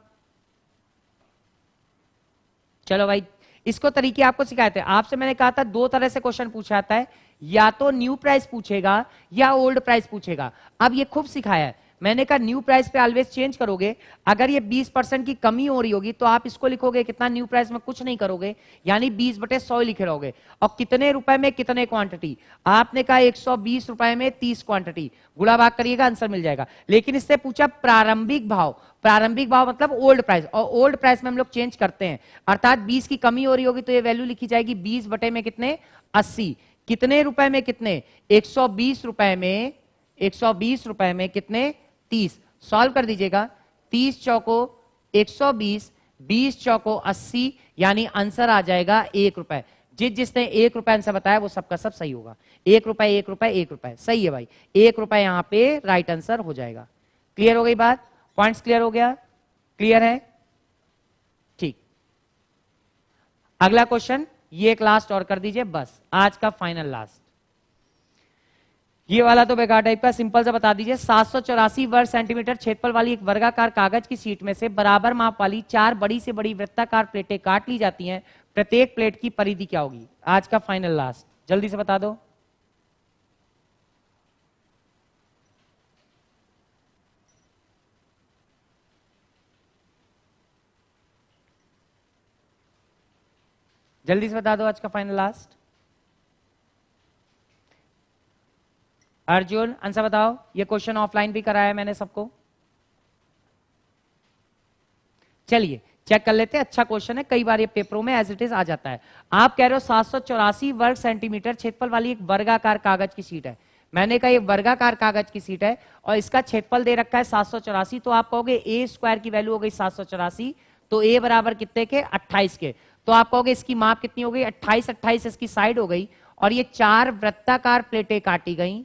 चलो भाई, इसको तरीके आपको सिखाए थे। आपसे मैंने कहा था 2 तरह से क्वेश्चन पूछा जाता है, या तो न्यू प्राइस पूछेगा या ओल्ड प्राइस पूछेगा। अब ये खूब सिखाया है, मैंने कहा न्यू प्राइस पे ऑलवेज चेंज करोगे। अगर ये 20% की कमी हो रही होगी तो आप इसको लिखोगे कितना, न्यू प्राइस में कुछ नहीं करोगे, यानी 20/100 लिखे रहोगे। और कितने रुपए में कितने क्वांटिटी, आपने कहा 120 रुपए में 30 क्वांटिटी, गुणा भाग करिएगा, आंसर मिल जाएगा। लेकिन इससे पूछा प्रारंभिक भाव, प्रारंभिक भाव मतलब ओल्ड प्राइस, और ओल्ड प्राइस में हम लोग चेंज करते हैं, अर्थात 20 की कमी हो रही होगी तो ये वैल्यू लिखी जाएगी 20 बटे में कितने 80। कितने रुपए में कितने, 120 रुपए में, 120 रुपए में कितने 30। सॉल्व कर दीजिएगा, 30 चौको 120, 20 चौको 80, यानी आंसर आ जाएगा 1 रुपए। जिसने 1 रुपए आंसर बताया वो सबका सब सही होगा। 1 रुपए 1 रुपए 1 रुपए, सही है भाई, 1 रुपए यहां पे राइट आंसर हो जाएगा। क्लियर हो गई बात, पॉइंट्स क्लियर हो गया, क्लियर है, ठीक। अगला क्वेश्चन, ये एक लास्ट और कर दीजिए, बस आज का फाइनल लास्ट। ये वाला तो बेकार टाइप का, सिंपल सा बता दीजिए। 784 वर्ग सेंटीमीटर क्षेत्रफल वाली एक वर्गाकार कागज की शीट में से बराबर माप वाली 4 बड़ी से बड़ी वृत्ताकार प्लेटें काट ली जाती हैं। प्रत्येक प्लेट की परिधि क्या होगी, आज का फाइनल लास्ट, जल्दी से बता दो। जल्दी से बता दो आज का फाइनल लास्ट। अर्जुन आंसर बताओ, ये क्वेश्चन ऑफलाइन भी कराया है मैंने सबको। चलिए चेक कर लेते हैं, अच्छा क्वेश्चन है, कई बार ये पेपरों में एज इट इज आ जाता है। आप कह रहे हो 784 वर्ग सेंटीमीटर क्षेत्रफल वाली एक वर्गाकार कागज की शीट है। मैंने कहा ये वर्गाकार कागज की शीट है और इसका क्षेत्रफल दे रखा है 784, तो आप कहोगे ए स्क्वायर की वैल्यू हो गई 784, तो ए बराबर कितने के 28 के, तो आप कहोगे इसकी माप कितनी हो गई 28, 28 इसकी साइड हो गई, और ये 4 वृत्ताकार प्लेटें काटी गई,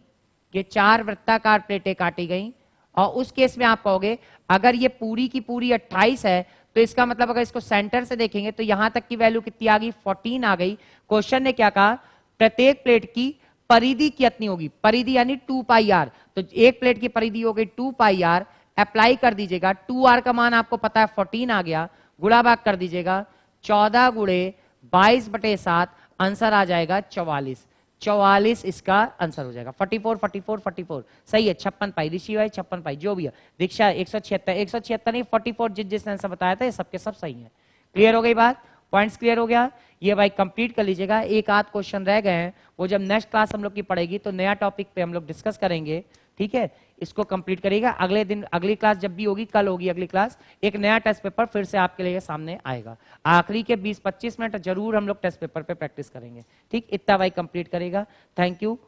ये 4 वृत्ताकार प्लेटें काटी गई। और उस केस में आप कहोगे अगर ये पूरी की पूरी 28 है तो इसका मतलब अगर इसको सेंटर से देखेंगे तो यहां तक की वैल्यू कितनी आ गई 14 आ गई। क्वेश्चन ने क्या कहा, प्रत्येक प्लेट की परिधि कितनी होगी, परिधि यानी 2 पाई आर, तो एक प्लेट की परिधि हो गई 2 पाई आर। अप्लाई कर दीजिएगा, 2 आर का मान आपको पता है 14 आ गया, गुणा भाग कर दीजिएगा, 14 गुणे 22/7, आंसर आ जाएगा 44। 44 इसका आंसर हो जाएगा। 44 44 44 सही है। 56 पाई, ऋषि भाई 56 पाई, जो भी है। दीक्षा 176 नहीं 44, जिसने आंसर बताया था ये सबके सब सही है। क्लियर हो गई बात, पॉइंट्स क्लियर हो गया? ये भाई कंप्लीट कर लीजिएगा, एक आध क्वेश्चन रह गए हैं, वो जब नेक्स्ट क्लास हम लोग की पड़ेगी तो नया टॉपिक पे हम लोग डिस्कस करेंगे, ठीक है? इसको कंप्लीट करिएगा, अगले दिन अगली क्लास जब भी होगी, कल होगी अगली क्लास, एक नया टेस्ट पेपर फिर से आपके लिए सामने आएगा। आखिरी के 20-25 मिनट जरूर हम लोग टेस्ट पेपर पे प्रैक्टिस करेंगे, ठीक? इतना भाई कंप्लीट करेगा। Thank you.